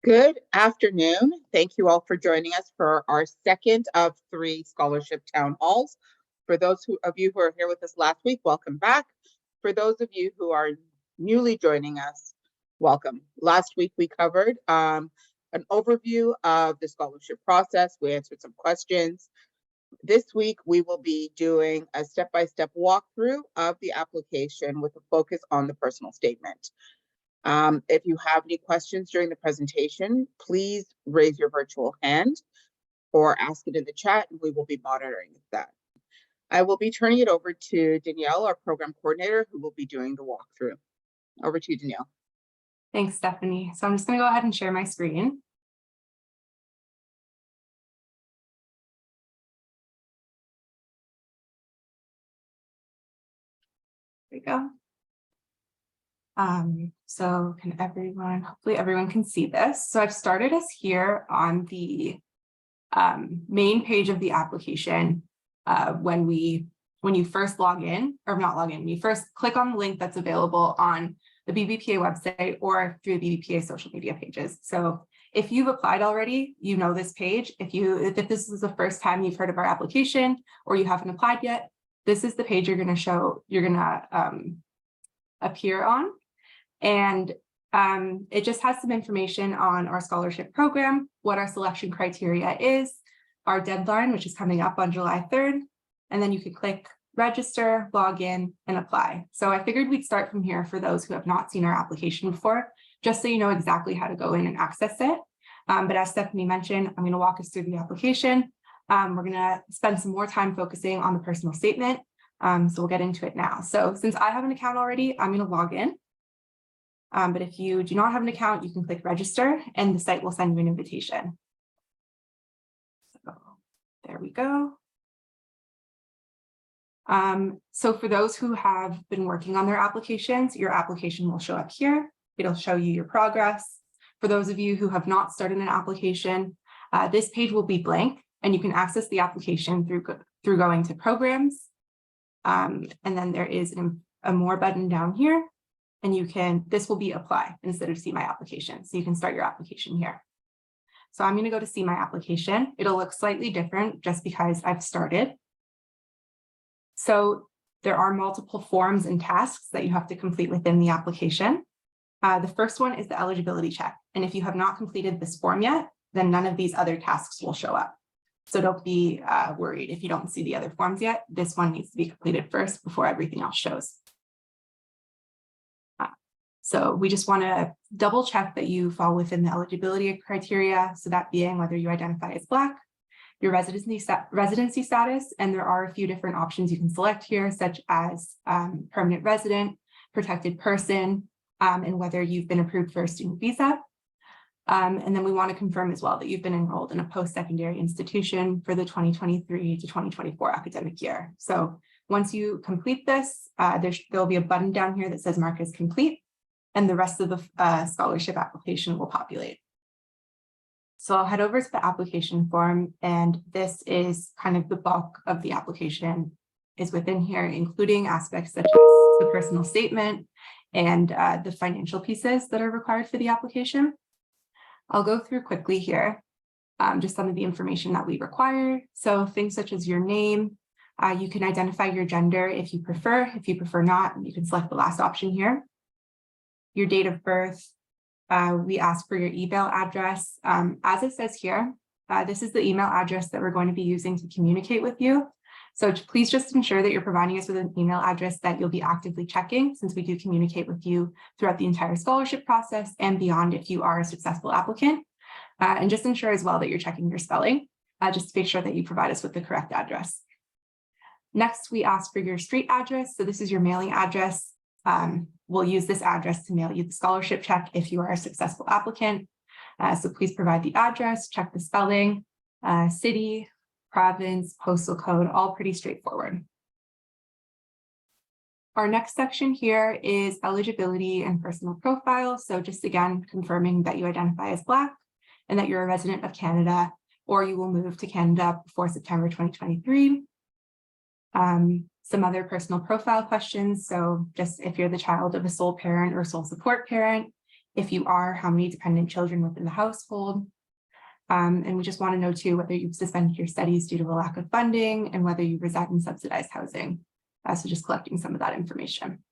Good afternoon. Thank you all for joining us for our second of 3 scholarship town halls. For those of you who are here with us last week, welcome back. For those of you who are newly joining us, welcome. Last week we covered an overview of the scholarship process. We answered some questions. This week we will be doing a step-by-step walkthrough of the application with a focus on the personal statement. If you have any questions during the presentation, please raise your virtual hand or ask it in the chat, and we will be monitoring that. I will be turning it over to Danielle, our program coordinator, who will be doing the walkthrough. Over to you, Danielle. Thanks, Stephanie. So I'm just going to go ahead and share my screen. There we go. So can hopefully everyone can see this. So I've started us here on the main page of the application when you first log in, or not log in, you first click on the link that's available on the BBPA website or through the BBPA social media pages. So if you've applied already, you know this page. If this is the first time you've heard of our application or you haven't applied yet, this is the page you're going to appear on. And it just has some information on our scholarship program, what our selection criteria is, our deadline, which is coming up on July 3rd, and then you can click register, log in, and apply. So I figured we'd start from here for those who have not seen our application before, just so you know exactly how to go in and access it. But as Stephanie mentioned, I'm going to walk us through the application. We're going to spend some more time focusing on the personal statement. So we'll get into it now. So since I have an account already, I'm going to log in. But if you do not have an account, you can click register and the site will send you an invitation. So there we go. So for those who have been working on their applications, your application will show up here. It'll show you your progress. For those of you who have not started an application, this page will be blank and you can access the application through going to programs. And then there is a more button down here. And this will be apply instead of see my application. So you can start your application here. So I'm going to go to see my application. It'll look slightly different just because I've started. So there are multiple forms and tasks that you have to complete within the application. The first one is the eligibility check. And if you have not completed this form yet, then none of these other tasks will show up. So don't be worried if you don't see the other forms yet. This one needs to be completed first before everything else shows. So we just want to double check that you fall within the eligibility criteria. So that being whether you identify as Black, your residency status, and there are a few different options you can select here, such as permanent resident, protected person, and whether you've been approved for a student visa. And then we want to confirm as well that you've been enrolled in a post-secondary institution for the 2023 to 2024 academic year. So once you complete this, there'll be a button down here that says mark as complete, and the rest of the scholarship application will populate. So I'll head over to the application form, and this is kind of the bulk of the application is within here, including aspects such as the personal statement and the financial pieces that are required for the application. I'll go through quickly here, just some of the information that we require. So things such as your name, you can identify your gender if you prefer. If you prefer not, you can select the last option here. Your date of birth, we ask for your email address. As it says here, this is the email address that we're going to be using to communicate with you. So please just ensure that you're providing us with an email address that you'll be actively checking, since we do communicate with you throughout the entire scholarship process and beyond if you are a successful applicant. And just ensure as well that you're checking your spelling, just to make sure that you provide us with the correct address. Next, we ask for your street address. So this is your mailing address. We'll use this address to mail you the scholarship check if you are a successful applicant. So please provide the address, check the spelling, city, province, postal code, all pretty straightforward. Our next section here is eligibility and personal profile. So just again, confirming that you identify as Black and that you're a resident of Canada, or you will move to Canada before September 2023. Some other personal profile questions. So just if you're the child of a sole parent or sole support parent, If you are, how many dependent children within the household. And we just want to know too whether you've suspended your studies due to a lack of funding and whether you reside in subsidized housing. So just collecting some of that information.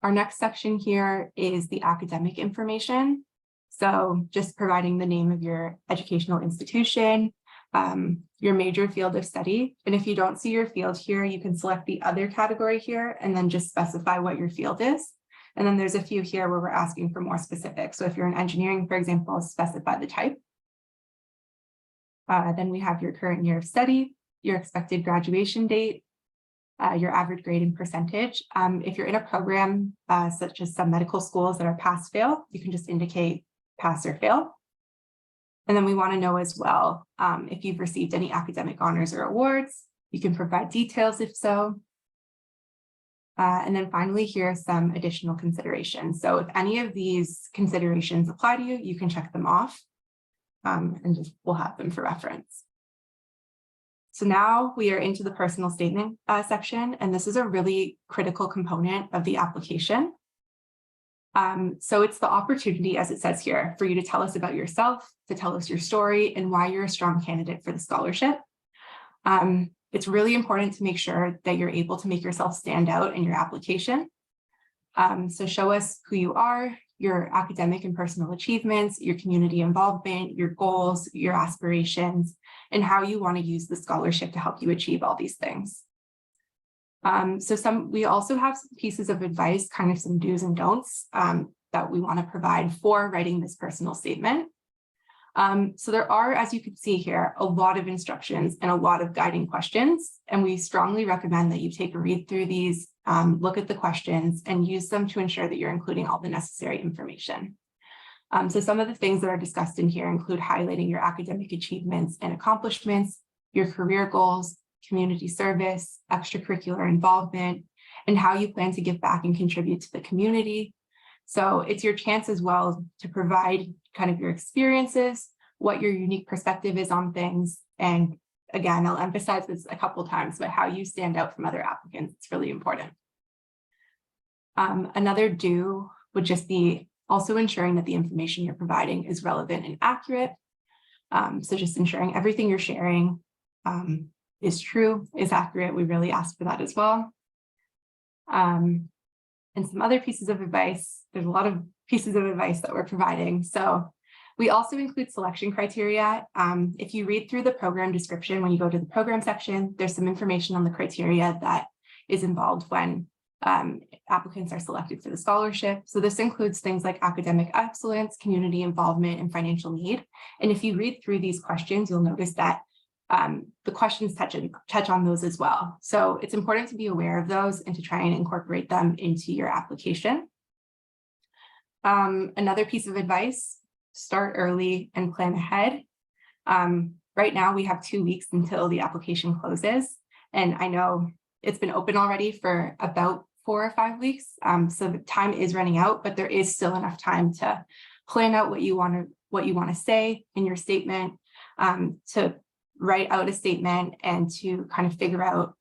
Our next section here is the academic information. So just providing the name of your educational institution, your major field of study. And if you don't see your field here, you can select the other category here and then just specify what your field is. And then there's a few here where we're asking for more specific. So if you're in engineering, for example, specify the type. Then we have your current year of study, your expected graduation date, your average grade and percentage. If you're in a program such as some medical schools that are pass-fail, you can just indicate pass or fail. And then we want to know as well if you've received any academic honors or awards. You can provide details if so. And then finally, here are some additional considerations. So if any of these considerations apply to you, you can check them off and just we'll have them for reference. So now we are into the personal statement section, and this is a really critical component of the application. So it's the opportunity, as it says here, for you to tell us about yourself, to tell us your story and why you're a strong candidate for the scholarship. It's really important to make sure that you're able to make yourself stand out in your application. So show us who you are, your academic and personal achievements, your community involvement, your goals, your aspirations, and how you want to use the scholarship to help you achieve all these things. We also have some pieces of advice, kind of some do's and don'ts that we want to provide for writing this personal statement. So there are, as you can see here, a lot of instructions and a lot of guiding questions, and we strongly recommend that you take a read through these, look at the questions and use them to ensure that you're including all the necessary information. So some of the things that are discussed in here include highlighting your academic achievements and accomplishments, your career goals, community service, extracurricular involvement, and how you plan to give back and contribute to the community. So it's your chance as well to provide kind of your experiences, what your unique perspective is on things. And again, I'll emphasize this a couple of times, but how you stand out from other applicants, it's really important. Another do would just be also ensuring that the information you're providing is relevant and accurate. So just ensuring everything you're sharing is true, is accurate. We really ask for that as well. And some other pieces of advice, there's a lot of pieces of advice that we're providing. So we also include selection criteria. If you read through the program description, when you go to the program section, there's some information on the criteria that is involved when applicants are selected for the scholarship. So this includes things like academic excellence, community involvement, and financial need. And if you read through these questions, you'll notice that the questions touch on those as well. So it's important to be aware of those and to try and incorporate them into your application. Another piece of advice, start early and plan ahead. Right now we have 2 weeks until the application closes. And I know it's been open already for about 4 or 5 weeks. So the time is running out, but there is still enough time to plan out what you want to say in your statement, to write out a statement and to kind of figure out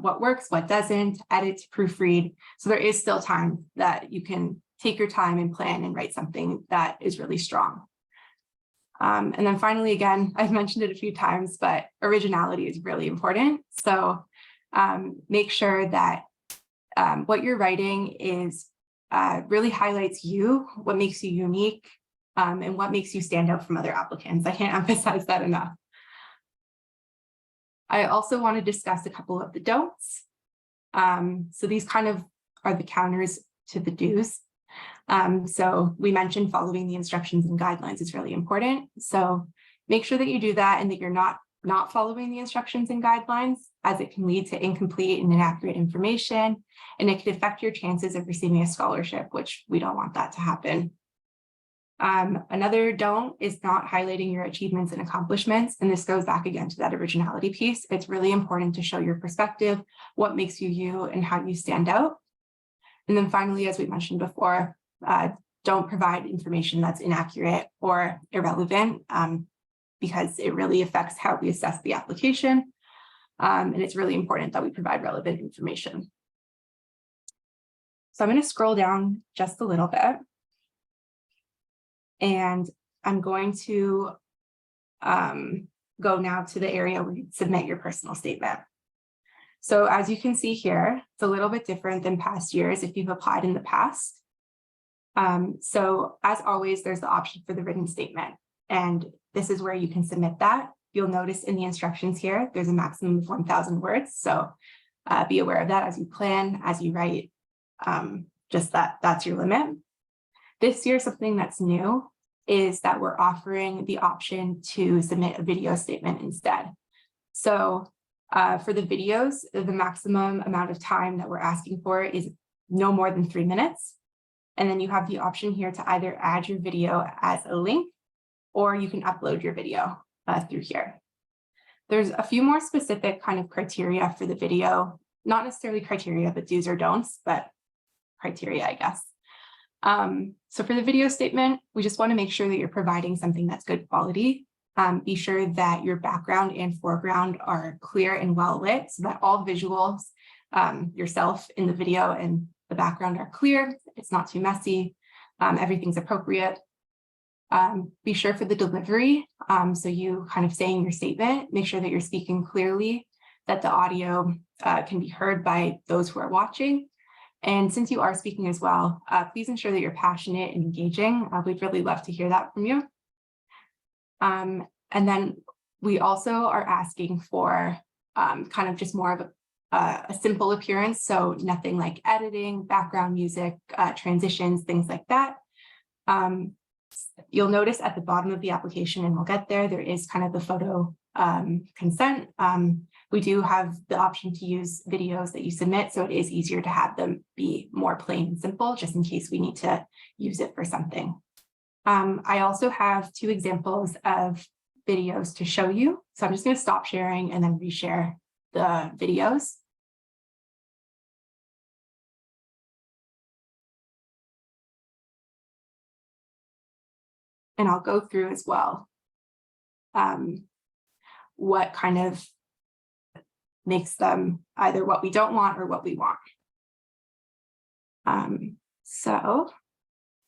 what works, what doesn't, edit, proofread. So there is still time that you can take your time and plan and write something that is really strong. And then finally, again, I've mentioned it a few times, but originality is really important. So make sure that what you're writing is really highlights you, what makes you unique, and what makes you stand out from other applicants. I can't emphasize that enough. I also want to discuss a couple of the don'ts. So these kind of are the counters to the do's. So we mentioned following the instructions and guidelines is really important. So make sure that you do that and that you're not following the instructions and guidelines, as it can lead to incomplete and inaccurate information, and it could affect your chances of receiving a scholarship, which we don't want that to happen. Another don't is not highlighting your achievements and accomplishments. And this goes back again to that originality piece. It's really important to show your perspective, what makes you you, and how you stand out. And then finally, as we mentioned before, don't provide information that's inaccurate or irrelevant, because it really affects how we assess the application. And it's really important that we provide relevant information. So I'm going to scroll down just a little bit. And I'm going to go now to the area where you submit your personal statement. So as you can see here, it's a little bit different than past years if you've applied in the past. So as always, there's the option for the written statement, and this is where you can submit that. You'll notice in the instructions here, there's a maximum of 1,000 words. So be aware of that as you plan, as you write, just that's your limit. This year, something that's new is that we're offering the option to submit a video statement instead. So for the videos, the maximum amount of time that we're asking for is no more than 3 minutes. And then you have the option here to either add your video as a link, or you can upload your video through here. There's a few more specific kind of criteria for the video, not necessarily criteria, but do's or don'ts, but criteria, I guess. So for the video statement, we just want to make sure that you're providing something that's good quality. Be sure that your background and foreground are clear and well lit so that all visuals, yourself in the video and the background are clear. It's not too messy. Everything's appropriate. Be sure for the delivery. So you kind of saying your statement, make sure that you're speaking clearly, that the audio can be heard by those who are watching. And since you are speaking as well, please ensure that you're passionate and engaging. We'd really love to hear that from you. And then we also are asking for kind of just more of a simple appearance. So nothing like editing, background music, transitions, things like that. You'll notice at the bottom of the application, and we'll get there, there is kind of the photo consent. We do have the option to use videos that you submit, so it is easier to have them be more plain and simple, just in case we need to use it for something. I also have 2 examples of videos to show you. So I'm just going to stop sharing and then reshare the videos. And I'll go through as well what kind of makes them either what we don't want or what we want. So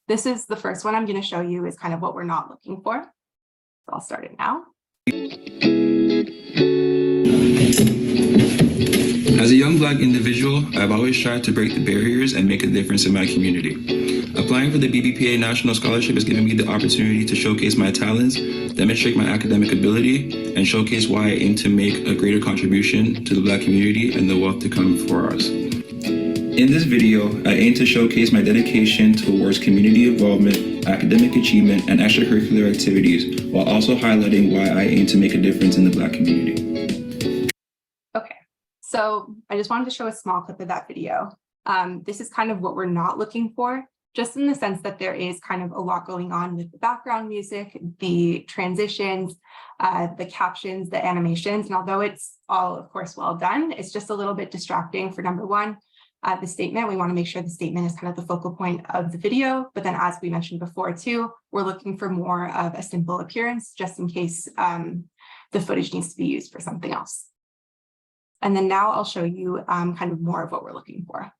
this is the first one I'm going to show you is kind of what we're not looking for. So I'll start it now. As a young Black individual, I've always tried to break the barriers and make a difference in my community. Applying for the BBPA National Scholarship has given me the opportunity to showcase my talents, demonstrate my academic ability, and showcase why I aim to make a greater contribution to the Black community and the wealth to come for us. In this video, I aim to showcase my dedication towards community involvement, academic achievement, and extracurricular activities, while also highlighting why I aim to make a difference in the Black community. Okay, so I just wanted to show a small clip of that video. This is kind of what we're not looking for, just in the sense that there is kind of a lot going on with the background music, the transitions, the captions, the animations. And although it's all, of course, well done, it's just a little bit distracting for number one. The statement, we want to make sure the statement is kind of the focal point of the video. But then as we mentioned before too, we're looking for more of a simple appearance, just in case the footage needs to be used for something else. And then now I'll show you kind of more of what we're looking for.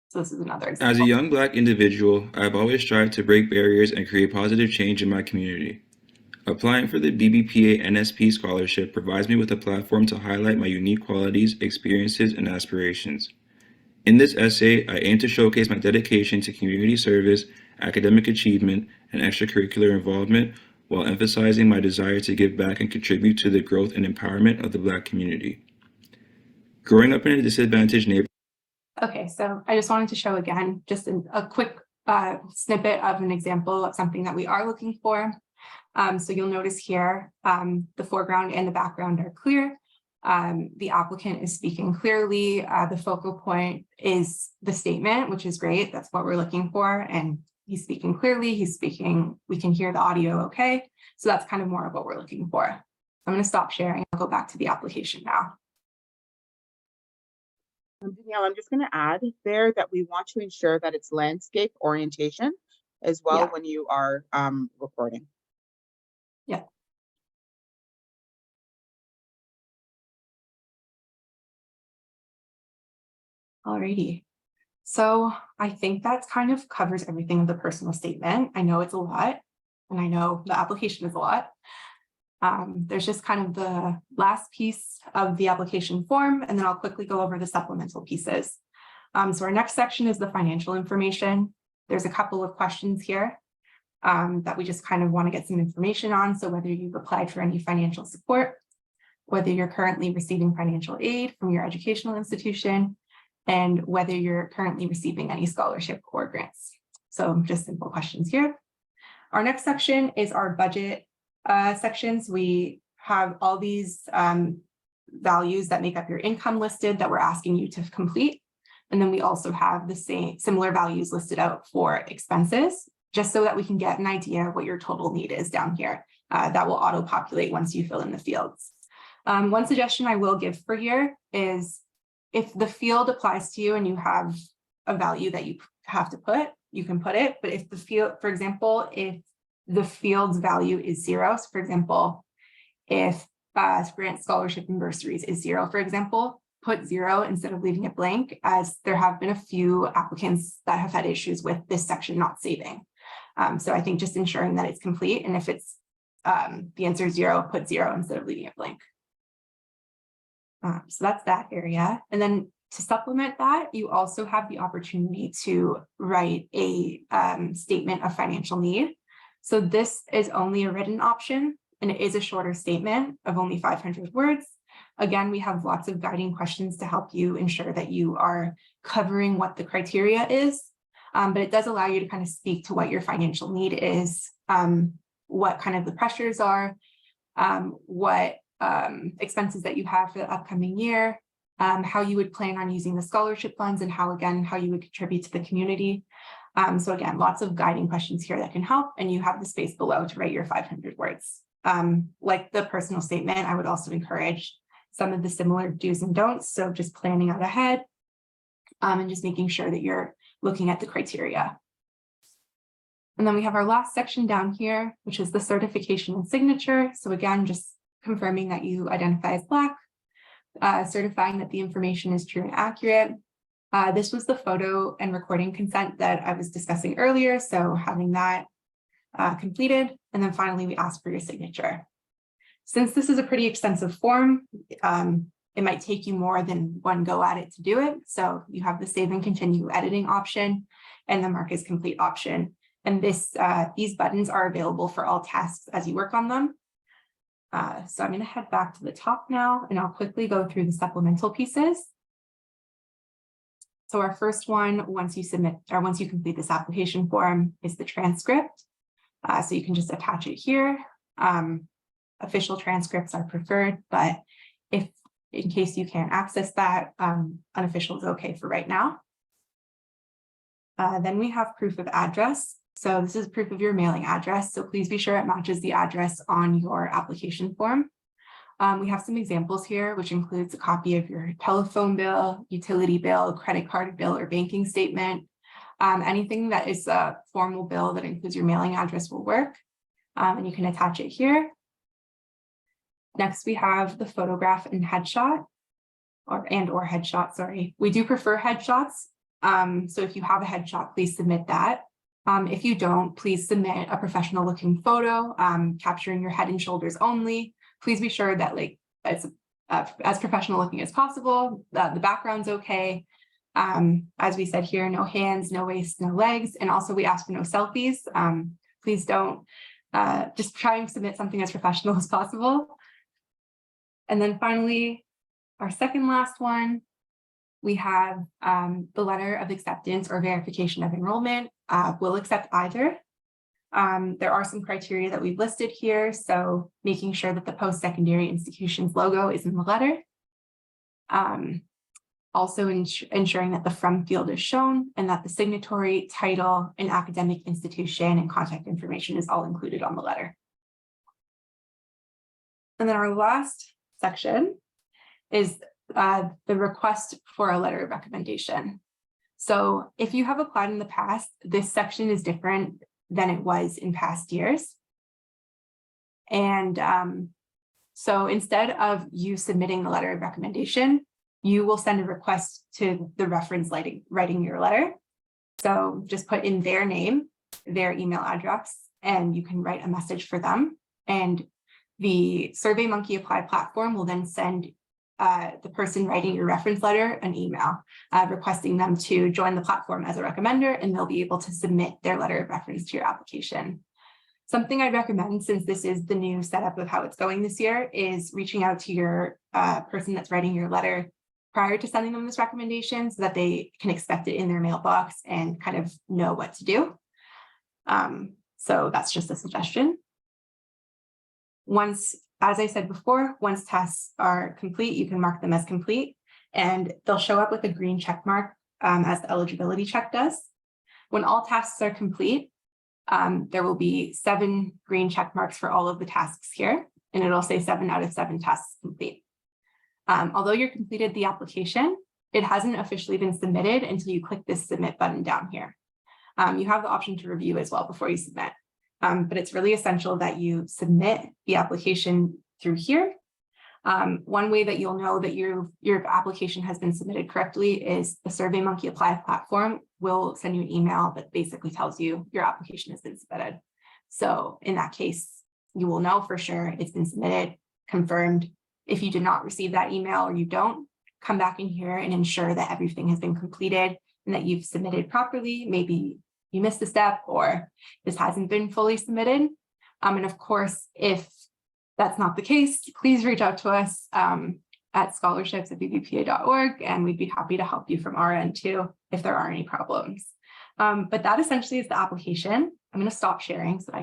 So this is another example. As a young Black individual, I've always tried to break barriers and create positive change in my community. Applying for the BBPA NSP scholarship provides me with a platform to highlight my unique qualities, experiences, and aspirations. In this essay, I aim to showcase my dedication to community service, academic achievement, and extracurricular involvement, while emphasizing my desire to give back and contribute to the growth and empowerment of the Black community. Growing up in a disadvantaged neighborhood. Okay, so I just wanted to show again, just a quick snippet of an example of something that we are looking for. So you'll notice here, the foreground and the background are clear. The applicant is speaking clearly. The focal point is the statement, which is great. That's what we're looking for. And he's speaking clearly. He's speaking, we can hear the audio okay. So that's kind of more of what we're looking for. I'm going to stop sharing. I'll go back to the application now. Danielle, I'm just going to add there that we want to ensure that it's landscape orientation as well when you are recording. Yeah. Alrighty. So I think that kind of covers everything of the personal statement. I know it's a lot. And I know the application is a lot. There's just kind of the last piece of the application form, and then I'll quickly go over the supplemental pieces. So our next section is the financial information. There's a couple of questions here that we just kind of want to get some information on. So whether you've applied for any financial support, whether you're currently receiving financial aid from your educational institution, and whether you're currently receiving any scholarship or grants. So just simple questions here. Our next section is our budget sections. We have all these values that make up your income listed that we're asking you to complete. And then we also have the similar values listed out for expenses, just so that we can get an idea of what your total need is down here. That will auto-populate once you fill in the fields. One suggestion I will give for here is if the field applies to you and you have a value that you have to put, you can put it. But if the field, for example, if the field's value is 0, so for example, if grant scholarship and bursaries is 0, for example, put 0 instead of leaving it blank, as there have been a few applicants that have had issues with this section not saving. So I think just ensuring that it's complete, and if it's the answer is 0, put 0 instead of leaving it blank. So that's that area. And then to supplement that, you also have the opportunity to write a statement of financial need. So this is only a written option, and it is a shorter statement of only 500 words. Again, we have lots of guiding questions to help you ensure that you are covering what the criteria is, but it does allow you to kind of speak to what your financial need is, what kind of the pressures are, what expenses that you have for the upcoming year, how you would plan on using the scholarship funds, and how you would contribute to the community. So again, lots of guiding questions here that can help, and you have the space below to write your 500 words. Like the personal statement, I would also encourage some of the similar do's and don'ts. So just planning out ahead and just making sure that you're looking at the criteria. And then we have our last section down here, which is the certification and signature. So again, just confirming that you identify as Black, certifying that the information is true and accurate. This was the photo and recording consent that I was discussing earlier. So having that completed, and then finally we ask for your signature. Since this is a pretty extensive form, it might take you more than one go at it to do it. So you have the save and continue editing option and the mark as complete option. And these buttons are available for all tasks as you work on them. So I'm going to head back to the top now, and I'll quickly go through the supplemental pieces. So our first one, once you complete this application form, is the transcript. So you can just attach it here. Official transcripts are preferred, but if in case you can't access that, unofficial is okay for right now. Then we have proof of address. So this is proof of your mailing address. So please be sure it matches the address on your application form. We have some examples here, which includes a copy of your telephone bill, utility bill, credit card bill, or banking statement. Anything that is a formal bill that includes your mailing address will work. And you can attach it here. Next, we have the photograph and headshot, or headshot, sorry. We do prefer headshots. So if you have a headshot, please submit that. If you don't, please submit a professional looking photo, capturing your head and shoulders only. Please be sure that it's as professional looking as possible, the background's okay. As we said here, no hands, no waist, no legs. And also we ask for no selfies. Please don't, just try and submit something as professional as possible. And then finally, our second last one, we have the letter of acceptance or verification of enrollment. We'll accept either. There are some criteria that we've listed here. So making sure that the post-secondary institution's logo is in the letter. Also ensuring that the from field is shown and that the signatory, title, and academic institution and contact information is all included on the letter. And then our last section is the request for a letter of recommendation. So if you have applied in the past, this section is different than it was in past years. And so instead of you submitting the letter of recommendation, you will send a request to the reference writing your letter. So just put in their name, their email address, and you can write a message for them. And the SurveyMonkey Apply platform will then send the person writing your reference letter an email requesting them to join the platform as a recommender, and they'll be able to submit their letter of reference to your application. Something I'd recommend, since this is the new setup of how it's going this year, is reaching out to your person that's writing your letter prior to sending them this recommendation so that they can expect it in their mailbox and kind of know what to do. So that's just a suggestion. Once, as I said before, once tests are complete, you can mark them as complete, and they'll show up with a green check mark as the eligibility check does. When all tasks are complete, there will be 7 green check marks for all of the tasks here, and it'll say 7 out of 7 tasks complete. Although you've completed the application, it hasn't officially been submitted until you click this submit button down here. You have the option to review as well before you submit. But it's really essential that you submit the application through here. One way that you'll know that your application has been submitted correctly is the SurveyMonkey Apply platform will send you an email that basically tells you your application has been submitted. So in that case, you will know for sure it's been submitted, confirmed. If you did not receive that email or you don't, come back in here and ensure that everything has been completed and that you've submitted properly. Maybe you missed a step or this hasn't been fully submitted. And of course, if that's not the case, please reach out to us at scholarships@bbpa.org, and we'd be happy to help you from our end too, if there are any problems. But that essentially is the application. I'm going to stop sharing so that I